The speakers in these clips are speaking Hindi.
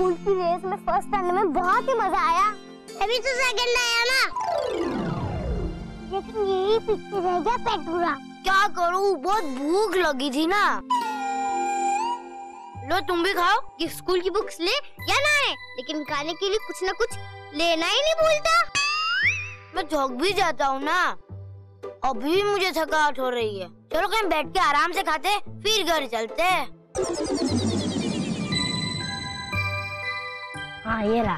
स्कूल की रेस में फर्स्ट आने में बहुत ही मजा आया। अभी तो सेकंड आया ना। लेकिन यही पीछे रह गया पेटूरा। क्या करूं, बहुत भूख लगी थी ना। लो तुम भी खाओ। कि स्कूल की बुक्स ले या ना आए, लेकिन खाने के लिए कुछ ना कुछ लेना ही नहीं भूलता। मैं थक भी जाता हूँ ना, अभी भी मुझे थकावट हो रही है। चलो कहीं बैठ के आराम से खाते फिर घर चलते। हाँ ये रहा।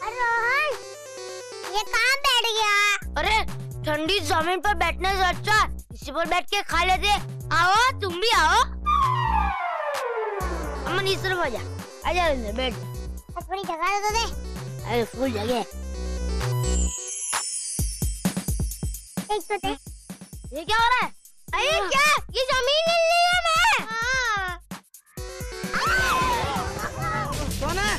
रोहन, ये कहाँ बैठ गया? अरे ठंडी जमीन पर बैठने से अच्छा इसी पर बैठ के खा लेते। आओ तुम भी आओ। अमन इस तरफ आजा, आजा अंदर बैठ। थोड़ी जगह तो दे। अरे फुल जगह। एक तो दे। ये क्या हो रहा है? अरे क्या? ये जमीन ले ली है मैं। कौन है?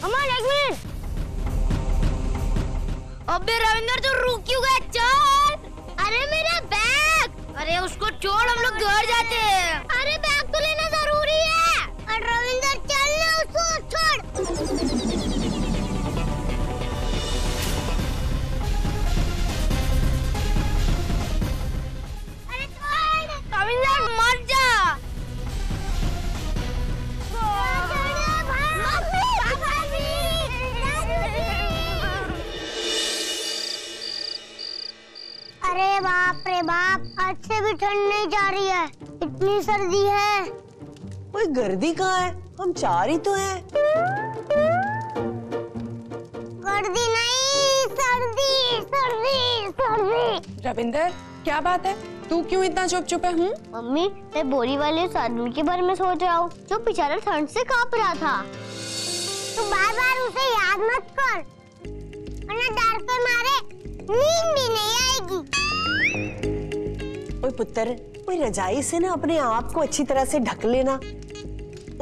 अमन एक मिनट। अबे रविंदर तो रुक क्यों गया? चल। अरे मेरा बैग। अरे उसको छोड़, हम लोग घर जाते हैं। अरे बैग तो लेना जरूरी है। और रविंदर चल ना, उसको छोड़। अरे छोड़। रविंदर मर जा। अरे बाप रे बाप, आज से भी ठंड नहीं जा रही है, इतनी सर्दी है। ओए गर्दी कहाँ है? हम चार ही तो हैं। गर्दी नहीं, सर्दी सर्दी सर्दी। रविंदर क्या बात है, तू क्यों इतना चुप चुप है? मम्मी, मैं बोरी वाले साधु के बारे में सोच रहा हूँ, जो बेचारा ठंड से कांप रहा था। तू बार बार उसे याद मत कर, वरना डर के मारे नींद भी नहीं आएगी। ओए पुत्र, ओए रजाई से ना अपने आप को अच्छी तरह से ढक लेना।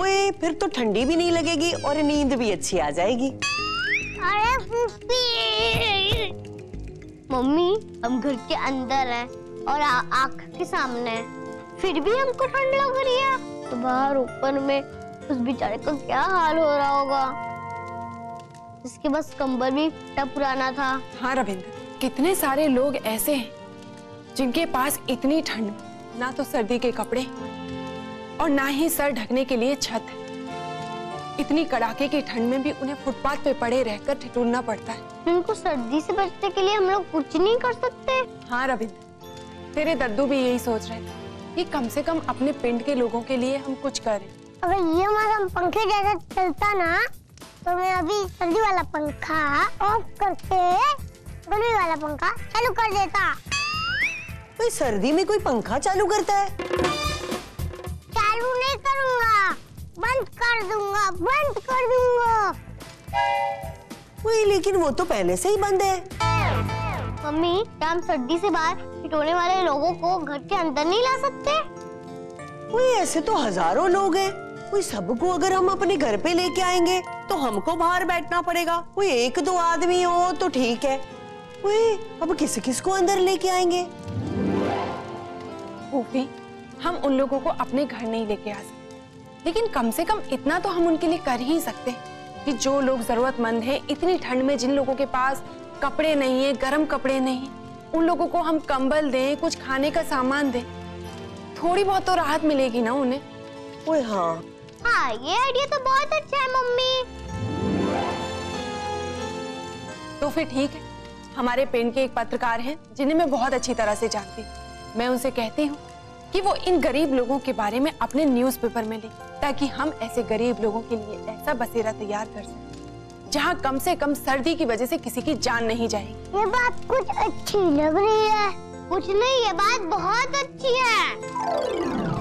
ओए फिर तो ठंडी भी नहीं लगेगी और नींद भी अच्छी आ जाएगी। अरे फूफी। मम्मी, हम घर के अंदर हैं और आँख के सामने है, फिर भी हमको ठंड लग रही है। तो बाहर ऊपर में उस बेचारे का क्या हाल हो रहा होगा, जिसके बस कंबल भी इतना पुराना था। हाँ रविंदर, कितने सारे लोग ऐसे हैं जिनके पास इतनी ठंड में ना तो सर्दी के कपड़े और ना ही सर ढकने के लिए छत है। इतनी कड़ाके की ठंड में भी उन्हें फुटपाथ पे पड़े रहकर ठिठुरना पड़ता है। उनको सर्दी से बचने के लिए हम लोग कुछ नहीं कर सकते? हाँ रविंदर, तेरे दद्दू भी यही सोच रहे थे कि कम से कम अपने पिंड के लोगों के लिए हम कुछ करें। अगर ये हमारा पंखे जैसा चलता ना, तो मैं अभी सर्दी वाला पंखा ऑफ करके गर्मी वाला पंखा चालू कर देता। ओए सर्दी में कोई पंखा चालू करता है? चालू नहीं करूंगा, बंद कर दूंगा, बंद कर दूंगा। ओए लेकिन वो तो पहले से ही बंद है। मम्मी, क्या हम सर्दी से बाहर ठिठुरने वाले लोगों को घर के अंदर नहीं ला सकते? ओए ऐसे तो हजारों लोग हैं। कोई सबको अगर हम अपने घर पे लेके आएंगे तो हमको बाहर बैठना पड़ेगा। कोई एक दो आदमी हो तो ठीक है। ओए अब किस किस को अंदर लेके आएंगे? फूफी, हम उन लोगों को अपने घर नहीं लेके आ सकते, लेकिन कम से कम इतना तो हम उनके लिए कर ही सकते हैं कि जो लोग जरूरतमंद हैं, इतनी ठंड में जिन लोगों के पास कपड़े नहीं है, गर्म कपड़े नहीं, उन लोगों को हम कंबल दें, कुछ खाने का सामान दें। थोड़ी बहुत तो राहत मिलेगी ना उन्हें। ओए हाँ, हाँ ये आइडिया तो बहुत अच्छा है मम्मी। तो फिर ठीक है, हमारे पिंड के एक पत्रकार हैं जिन्हें मैं बहुत अच्छी तरह से जानती हूँ। मैं उनसे कहती हूँ कि वो इन गरीब लोगों के बारे में अपने न्यूज़पेपर में लिखें, ताकि हम ऐसे गरीब लोगों के लिए ऐसा बसेरा तैयार कर सकें जहाँ कम से कम सर्दी की वजह से किसी की जान नहीं जाएगी। ये बात कुछ अच्छी लग रही है। कुछ नहीं, ये बात बहुत अच्छी है।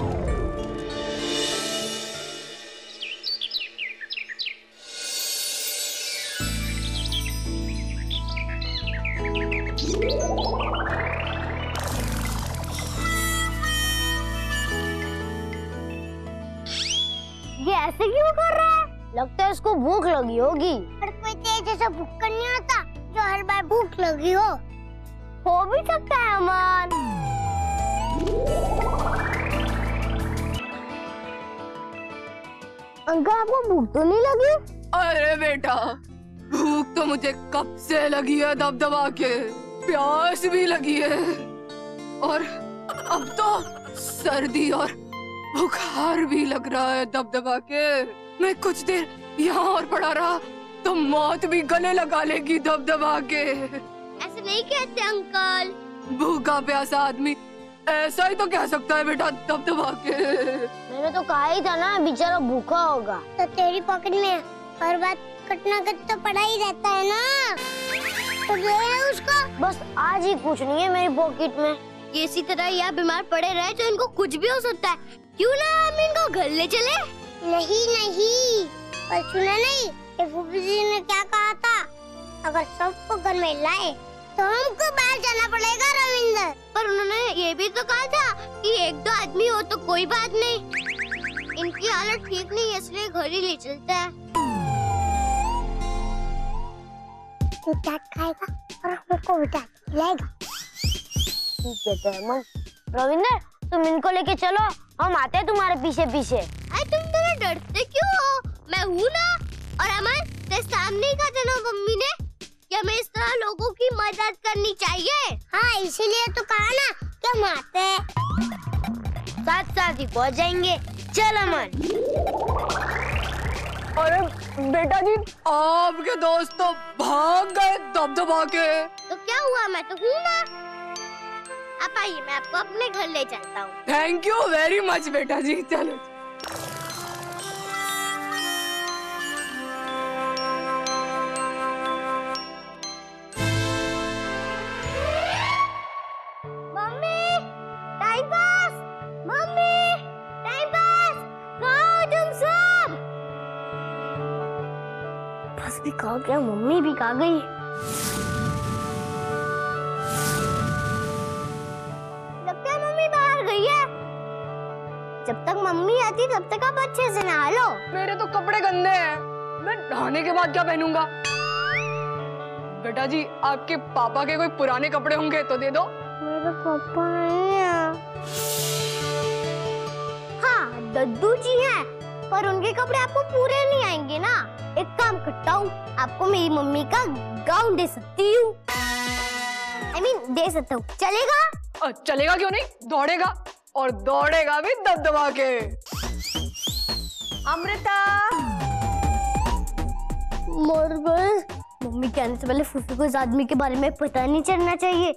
ये ऐसे क्यों कर रहा है? लगता है इसको भूख लगी होगी। पर कोई तेज ऐसा भूख नहीं होता जो हर बार भूख लगी हो भी सकता है अमन। अंकल आपको भूख तो नहीं लगी? अरे बेटा, भूख तो मुझे कब से लगी है दबदबा के, प्यास भी लगी है और अब तो सर्दी और बुखार भी लग रहा है दबदबा के। मैं कुछ देर यहाँ और पड़ा रहा तो मौत भी गले लगा लेगी दबदबा के। ऐसे नहीं कहते अंकल। भूखा प्यासा आदमी ऐसा ही तो कह सकता है बेटा दबदबा के। मैंने तो कहा ही था ना बेचारा भूखा होगा। तो तेरी पॉकेट में हर बात कटना कट तो पड़ा ही रहता है ना, तो दे उसको। बस आज ही कुछ नहीं है मेरी पॉकेट में। ये इसी तरह यहाँ बीमार पड़े रहे तो इनको कुछ भी हो सकता है। क्यों ना हम इनको घर ले चले? नहीं नहीं, और सुना नहीं ये फूफी जी ने क्या कहा था, अगर सबको घर में लाए तो हमको बाहर जाना पड़ेगा रविंदर। पर उन्होंने ये भी तो कहा था कि एक दो आदमी हो तो कोई बात नहीं। इनकी हालत ठीक नहीं है इसलिए घर ही ले चलता है। तू क्या खाएगा और हमको बिठा खिलाएगा। ठीक है अमन। रविंदर तुम इनको लेके चलो, हम आते हैं तुम्हारे पीछे पीछे। अरे तुम थोड़ा डरते क्यों हो? मैं हूँ ना। और अमन तेरे सामने ही कहा था ना मम्मी ने कि हमें इस तरह लोगों की मदद करनी चाहिए। हाँ इसीलिए तो कहा ना कि हम आते हैं। साथ साथ ही पहुँच जाएंगे। चल अमन। अरे बेटा जी, आपके दोस्त तो भाग गए दबदबा के। तो क्या हुआ, मैं तो हूँ ना। आप आइए मैं आपको अपने घर ले चलता हूँ। थैंक यू वेरी मच बेटा जी। चलो mummy time pass, mummy time pass, कहाँ हो तुम सब? बस भी कहा गया, मम्मी भी कहा गई। लगता है मम्मी बाहर गई है। जब तक मम्मी आती तब तक आप अच्छे से नहा लो। मेरे तो कपड़े गंदे हैं, मैं नहाने के बाद क्या पहनूंगा? बेटा जी, आपके पापा के कोई पुराने कपड़े होंगे तो दे दो। मेरे पापा नहीं है। हाँ दद्दू जी हैं, पर उनके कपड़े आपको पूरे नहीं आएंगे ना। एक काम करता हूँ, आपको मेरी मम्मी का गाउन दे सकती हूँ। I mean, दे सकता हूँ, चलेगा? चलेगा क्यों नहीं, दौड़ेगा और दौड़ेगा भी दबदबा के। अमृता, मर गए। मम्मी के आने से पहले फूफी को इस आदमी के बारे में पता नहीं चलना चाहिए।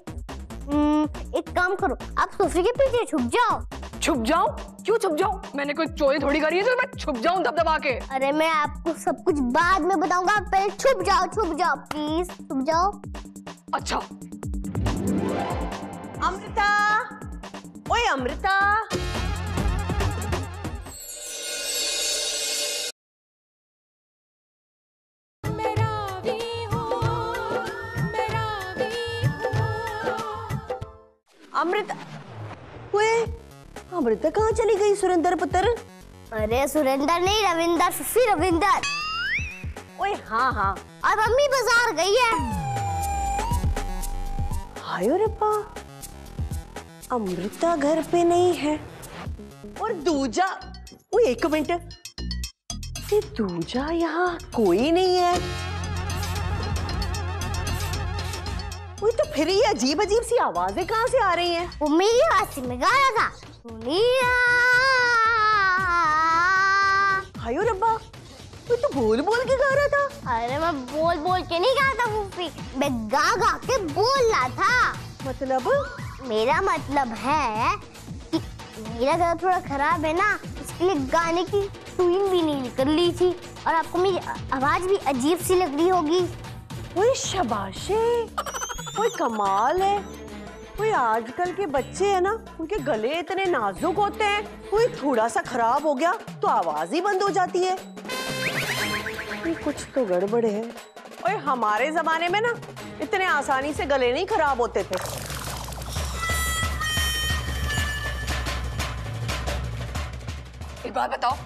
एक काम करो, आप सोफे के पीछे छुप जाओ। छुप जाऊं? क्यों छुप जाऊं? मैंने कोई चोरी थोड़ी करी है जो मैं छुप जाऊं दबदबा के। अरे मैं आपको सब कुछ बाद में बताऊंगा, आप पहले छुप जाओ प्लीज, छुप जाओ। अच्छा। अमृता, ओए अमृता। अमृता, ओए अमृता कहाँ चली गई? सुरेंद्र पुत्र? अरे सुरेंद्र नहीं, रविंदर, फूफी रविंदर। ओए हाँ हाँ, और मम्मी बाजार गई है। हाय रे बा, अमृता घर पे नहीं है। और दूजा, ओए एक मिनट, ये दूजा यहाँ कोई नहीं है। ओए तो फिर ये अजीब अजीब सी आवाजें कहाँ से आ रही हैं? वो मेरी आवाज में गा रहा था, सुनिया। हाय रे बा, वो तो बोल बोल के गा रहा था। अरे मैं बोल बोल के नहीं गा था फूफी, मैं गा गा के बोल रहा था। मतलब? मेरा मतलब है कि मेरा गला थोड़ा खराब है ना, इसके लिए गाने की ट्यून भी नहीं निकल रही थी और आपको मेरी आवाज भी अजीब सी लग रही होगी। ओए शाबाशे, ओए कमाल है। ओए आजकल के बच्चे है ना, उनके गले इतने नाजुक होते हैं, कोई थोड़ा सा खराब हो गया तो आवाज ही बंद हो जाती है। कुछ तो गड़बड़ है। ओए हमारे जमाने में ना इतने आसानी से गले नहीं खराब होते थे। एक बात बताओ,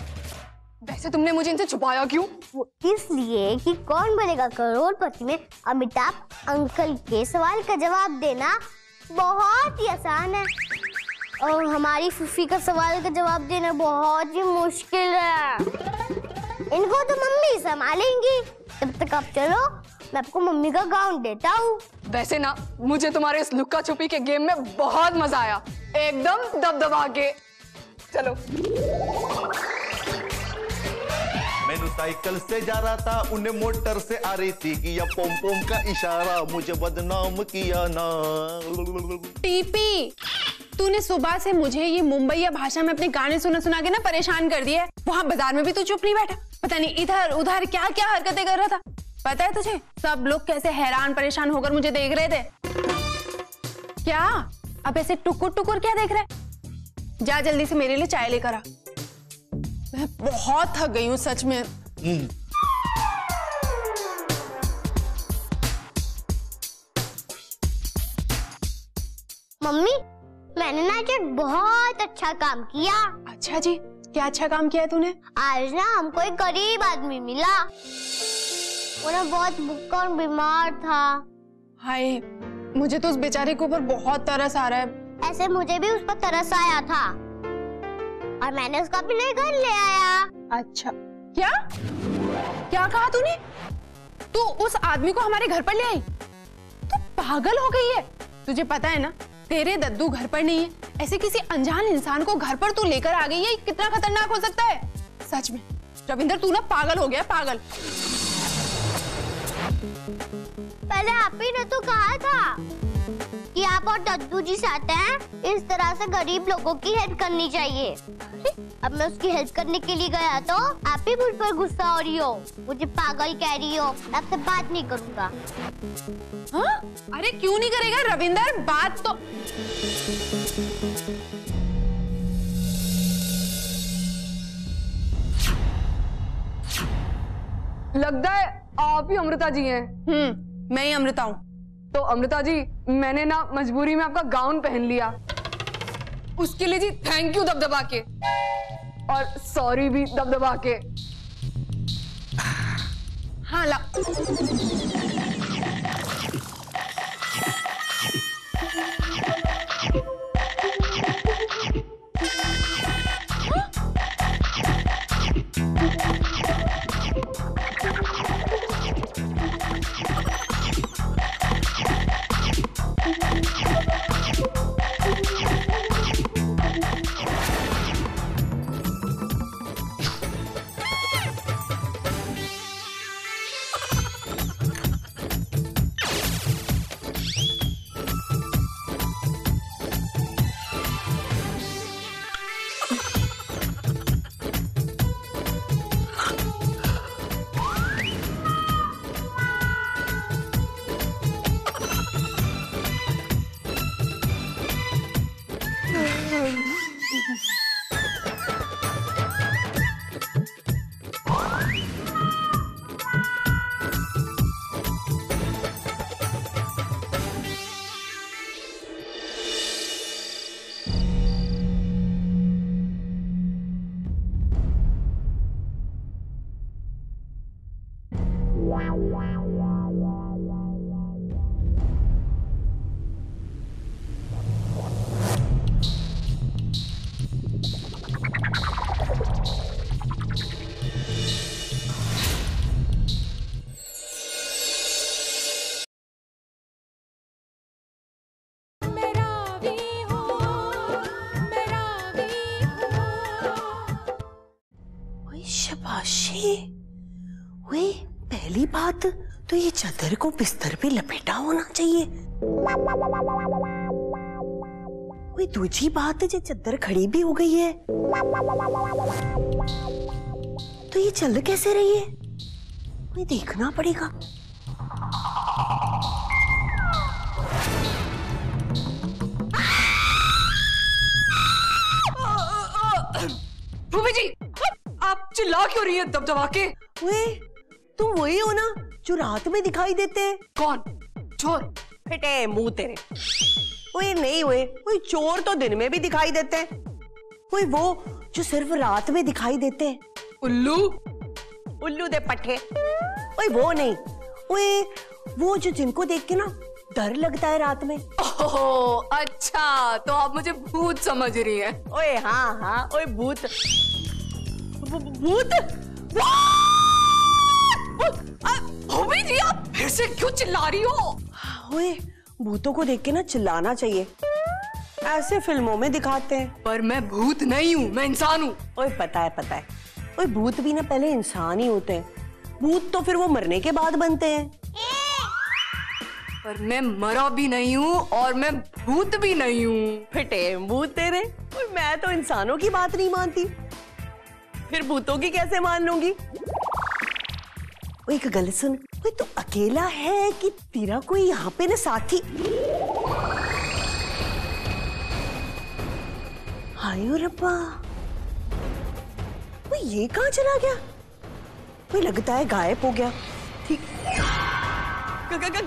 वैसे तुमने मुझे इनसे छुपाया क्यों? वो इसलिए कि कौन बनेगा करोड़पति में अमिताभ अंकल के सवाल का जवाब देना बहुत ही आसान है और हमारी फूफी का सवाल का जवाब देना बहुत ही मुश्किल है। इनको तो मम्मी संभालेंगी। तब तक आप चलो, मैं आपको मम्मी का गाउन देता हूँ। वैसे ना मुझे तुम्हारे इस लुक्का छुपी के गेम में बहुत मजा आया, एकदम दबदबा के। चलो। मैंने साइकिल से जा रहा था, उन्हें मोटर से आ रही थी, किया पोम पोम का इशारा, मुझे बदनाम किया ना। टीपी, तूने सुबह से मुझे ये मुंबईया भाषा में अपने गाने सुना सुना के ना परेशान कर दिया है। वहाँ बाजार में भी तू चुप नहीं बैठा, पता नहीं इधर उधर क्या क्या हरकतें कर रहा था। पता है तुझे सब लोग कैसे हैरान परेशान होकर मुझे देख रहे थे? क्या अब ऐसे टुकुर टुकुर क्या देख रहे? जा जल्दी से मेरे लिए चाय लेकर आ। मैं बहुत थक गई हूँ सच में। मम्मी, मैंने ना आज एक बहुत अच्छा काम किया। अच्छा जी, क्या अच्छा काम किया है तूने? आज ना हमको एक गरीब आदमी मिला, वो ना बहुत भूखा और बीमार था। हाय, मुझे तो उस बेचारे के ऊपर बहुत तरस आ रहा है। ऐसे मुझे भी उस पर तरस आया था और मैंने उसको अपने घर ले आया। अच्छा, क्या क्या कहा तूने? तू उस आदमी को हमारे घर पर ले आई? तू पागल हो गई है? तुझे पता है ना तेरे दद्दू घर पर नहीं है, ऐसे किसी अनजान इंसान को घर पर तू लेकर आ गई है, कितना खतरनाक हो सकता है। सच में रविंदर, तू ना पागल हो गया, पागल। पहले आप ही ने तो कहा था कि आप और दद्दू जी चाहते हैं इस तरह से गरीब लोगों की हेल्प करनी चाहिए। अब मैं उसकी हेल्प करने के लिए गया तो आप ही मुझ पर गुस्सा हो रही हो, मुझे पागल कह रही हो। आपसे बात नहीं करूंगा। हाँ? अरे क्यों नहीं करेगा रविंदर, बात तो लगता है आप ही अमृता जी हैं। मैं ही अमृता हूँ। तो अमृता जी, मैंने ना मजबूरी में आपका गाउन पहन लिया, उसके लिए जी थैंक यू दबदबा के, और सॉरी भी दबदबा के। हाँ ला। शाबाशी। वे पहली बात तो ये चादर को बिस्तर पे लपेटा होना चाहिए। वे दूसरी बात ये चादर खड़ी भी हो गई है, तो ये चल कैसे रही है? वे देखना पड़ेगा। भूमि जी, आप चिल्ला क्यों रही है दबदबा के? वे तुम वही हो ना जो रात में दिखाई देते हैं? कौन चोर? फटे मुंह तेरे। वे नहीं हुए, कोई चोर तो दिन में भी दिखाई देते हैं। कोई वो जो सिर्फ रात में दिखाई देते हैं। उल्लू? उल्लू दे पट्टे। ओए वो नहीं, ओए वो जो जिनको देख के ना डर लगता है रात में। ओह अच्छा, तो आप मुझे भूत समझ रही हैं। ओए हाँ हाँ, ओए भूत भूत। भाभी जी आप फिर से क्यों चिल्ला रही हो? ओए भूतों को देख के ना चिल्लाना चाहिए, ऐसे फिल्मों में दिखाते हैं। पर मैं भूत नहीं हूँ, मैं इंसान हूँ। ओए पता है। ओए भूत भी ना पहले इंसान ही होते हैं, भूत तो फिर वो मरने के बाद बनते हैं। पर मैं मरा भी नहीं हूँ और मैं भूत भी नहीं हूँ। फिटे भूत तेरे। ओए मैं तो इंसानों की बात नहीं मानती, फिर भूतों की कैसे मान लूंगी? ओए एक गल सुन, ओए तू अकेला है कि तेरा कोई यहाँ पे ना साथी? हाय रब्बा, ओए ये कहाँ चला गया? ओए लगता है गायब हो गया। ठीक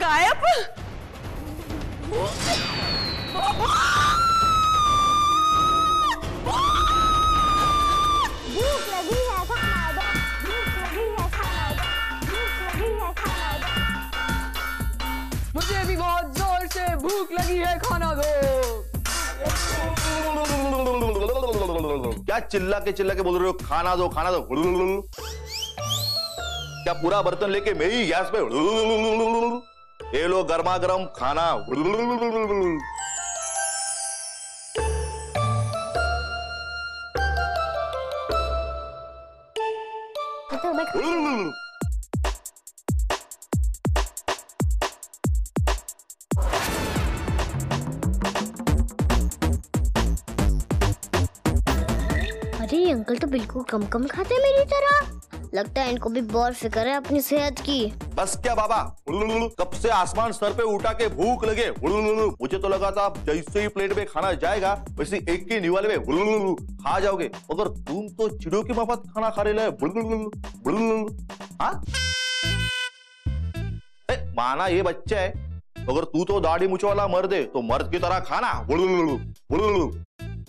गायब? भूख लगी है खाना दो, भूख लगी है खाना दो, भूख लगी है खाना दो। मुझे भी बहुत जोर से भूख लगी है, खाना दो। क्या चिल्ला के बोल रहे हो? खाना दो खाना दो। क्या पूरा बर्तन लेके मैं ही गैस पे? ये लो गर्मा गर्म खाना। तो मैं अरे ये अंकल तो बिल्कुल कम खाते हैं मेरी तरह। लगता है इनको भी बहुत फिक्र है अपनी सेहत की। बस क्या बाबा, कब से आसमान सर पे उठा के भूख लगे। मुझे तो लगा था जैसे ही प्लेट में खाना जाएगा वैसे एक के निवाले में खा जाओगे, मगर तुम तो चिड़ियों की माफत खाना खा रहे हो। हाँ? माना ये बच्चा है, अगर तू तो दाढ़ी मूंछ वाला मर्द है तो मर्द की तरह खाना।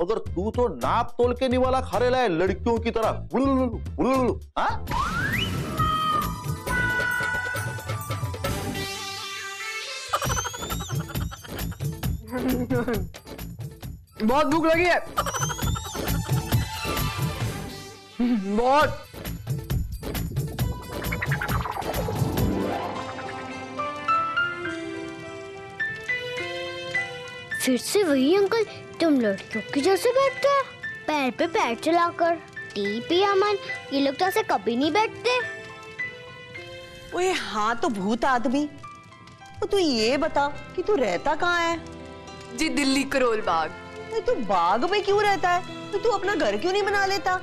अगर तू तो नाप तोल के निवाला खा रहा है लड़कियों की तरह। हाँ? बहुत भूख लगी है, बहुत। फिर से वही अंकल, तुम लड़कियों की जैसे बैठते हो, पैर पे पैर चलाकर। टीपी अमन, ये लोग तो ऐसे कभी नहीं बैठते। ओए हाँ तो भूत आदमी, तो तू ये बता कि तू रहता कहाँ है? जी दिल्ली करोल बाग। तू बाग में क्यों रहता है? तो तू अपना घर क्यों नहीं बना लेता?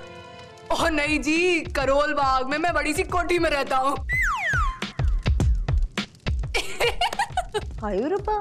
ओह नहीं जी, करोल बाग में मैं बड़ी सी कोठी में रहता हूँ। हाय रब्बा,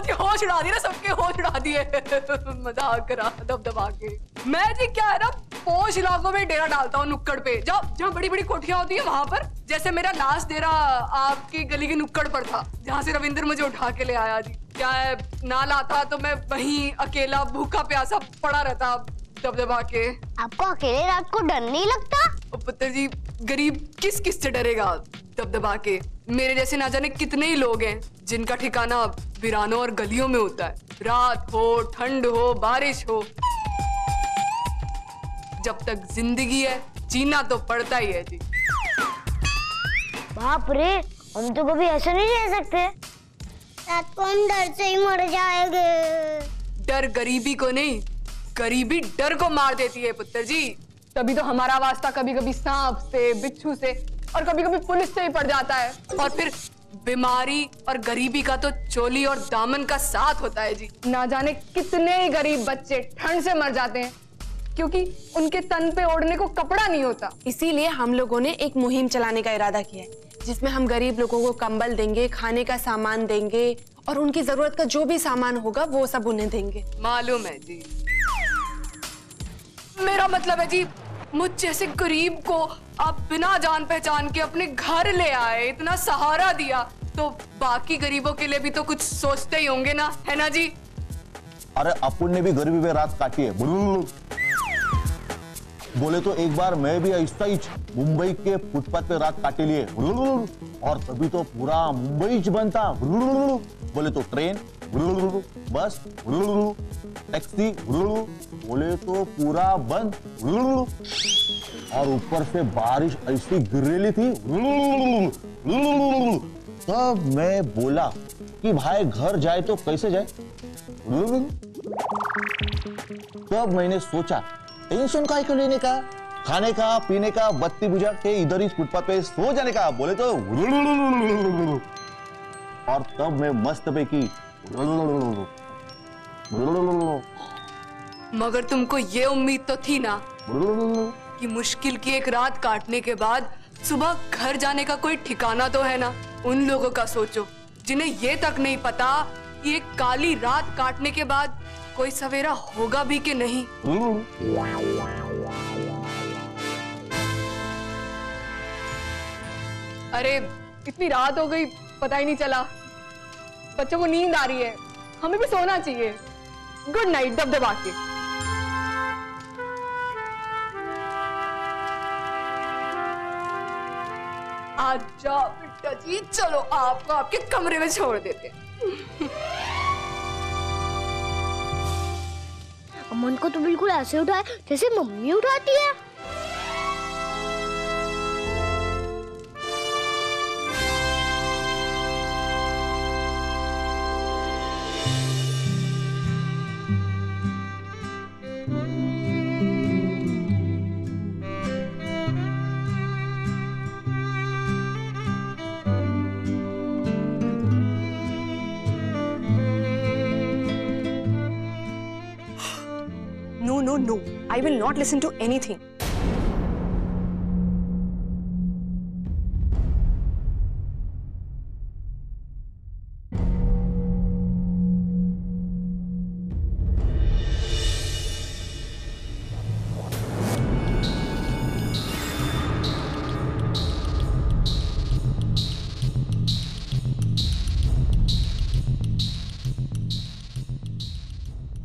जी होश उड़ा दी ना, सबके होश उड़ा दिए। मजाक करा दबदबा के। मैं जी क्या है ना, पोश इलाकों में डेरा डालता हूँ, नुक्कड़ पे, जहाँ बड़ी बड़ी कोठियां होती है वहां पर। जैसे मेरा लास्ट डेरा आपकी गली के नुक्कड़ पर था, जहाँ से रविंद्र मुझे उठा के ले आया जी। क्या है, ना लाता तो मैं वहीं अकेला भूखा प्यासा पड़ा रहता दबदबा के। आपको अकेले रात को डर नहीं लगता? पुत्र जी, गरीब किस किस से डरेगा दबदबा के? मेरे जैसे ना जाने कितने ही लोग हैं जिनका ठिकाना वीरानों और गलियों में होता है। रात हो, ठंड हो, बारिश हो, जब तक जिंदगी है जीना तो पड़ता ही है जी। बाप रे, हम तो कभी ऐसे नहीं रह सकते। रात को हम डर से ही मर जाएंगे। डर गरीबी को नहीं, गरीबी डर को मार देती है पुत्र जी। तभी तो हमारा वास्ता कभी कभी सांप से, बिच्छू से और कभी कभी पुलिस से ही पड़ जाता है। और फिर बीमारी और गरीबी का तो चोली और दामन का साथ होता है जी। ना जाने कितने ही गरीब बच्चे ठंड से मर जाते हैं क्योंकि उनके तन पे ओढ़ने को कपड़ा नहीं होता। इसीलिए हम लोगों ने एक मुहिम चलाने का इरादा किया है, जिसमें हम गरीब लोगों को कंबल देंगे, खाने का सामान देंगे और उनकी जरूरत का जो भी सामान होगा वो सब उन्हें देंगे। मालूम है जी, मेरा मतलब है जी, मुझ जैसे गरीब को आप बिना जान पहचान के अपने घर ले आए, इतना सहारा दिया, तो बाकी गरीबों के लिए भी तो कुछ सोचते ही होंगे ना, है ना जी? अरे अपन ने भी गरीबी में रात काटी है। बोले तो एक बार मैं भी ऐसा ही मुंबई के फुटपाथ पे रात काटे लिए और तभी तो पूरा मुंबई बनता। बोले तो ट्रेन, बस, टैक्सी, बोले तो पूरा बंद और ऊपर से बारिश ऐसी गिर रही थी। तब मैं बोला कि भाई घर जाए तो कैसे जाए। तब मैंने सोचा टेंशन काहे को लेने का, खाने का, पीने का, बत्ती बुझा के इधर ही फुटपाथ पे सो जाने का। बोले तो और तब मैं मस्त पे की। मगर तुमको ये उम्मीद तो थी ना कि मुश्किल की एक रात काटने के बाद सुबह घर जाने का कोई ठिकाना तो है ना। उन लोगों का सोचो जिन्हें ये तक नहीं पता कि एक काली रात काटने के बाद कोई सवेरा होगा भी कि नहीं। अरे इतनी रात हो गई पता ही नहीं चला। बच्चों को नींद आ रही है, हमें भी सोना चाहिए। गुड नाइट दबदबा के। आजा बेटा जी, चलो आपको आपके कमरे में छोड़ देते हैं। अमन को तो बिल्कुल ऐसे उठाए जैसे मम्मी उठाती है। No, I will not listen to anything.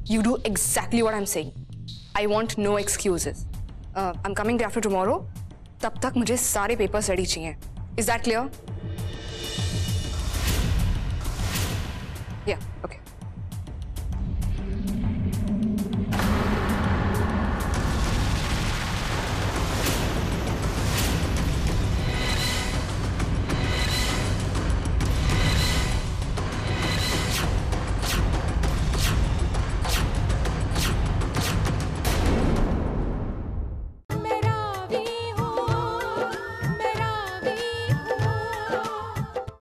You do exactly what I'm saying. I want no excuses. I'm coming day after tomorrow. तब तक मुझे सारे पेपर्स रेडी चाहिए. Is that clear? Yeah, okay.